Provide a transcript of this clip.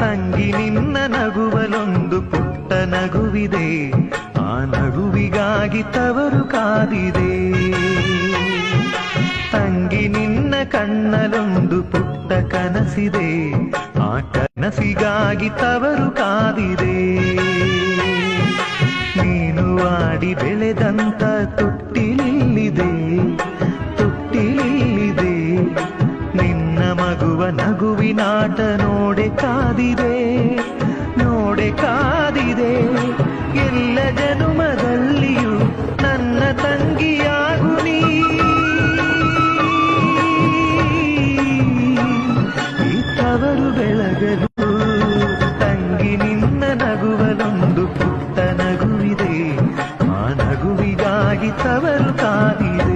ತಂಗಿ ನಿನ್ನ ನಗುವಲೊಂದು ಪುಟ್ಟ ನಗುವಿದೆ, ಆ ನಗುವಿಗಾಗಿ ತವರು ಕಾದಿದೆ. ತಂಗಿ ನಿನ್ನ ಕಣ್ಣಲೊಂದು ಪುಟ್ಟ ಕನಸಿದೆ, ಆ ಕನಸಿಗಾಗಿ ತವರು ಕಾದಿದೆ. ನೀನು ಆಡಿ ಬೆಳೆದಂತ ತೊಟ್ಟಿಲಿದೆ, ತೊಟ್ಟಿಲಿದೆ. ನಿನ್ನ ಮಗುವ ನಗುವಿನಾಟ ನೋಡೆ ಕಾದಿದೆ, ನೋಡೆ ಕಾದಿದೆ. ಎಲ್ಲ ಜನುಮದಲ್ಲಿಯೂ ನನ್ನ ತಂಗಿಯಾಗು ನೀ. ಈ ತವರು ಬೆಳಗಲು ತಂಗಿ ನಿನ್ನ ನಗುವಲೊಂದು ಪುಟ್ಟ ನಗುವಿದೆ, ಆ ನಗುವಿಗಾಗಿ ತವರು ಕಾದಿದೆ.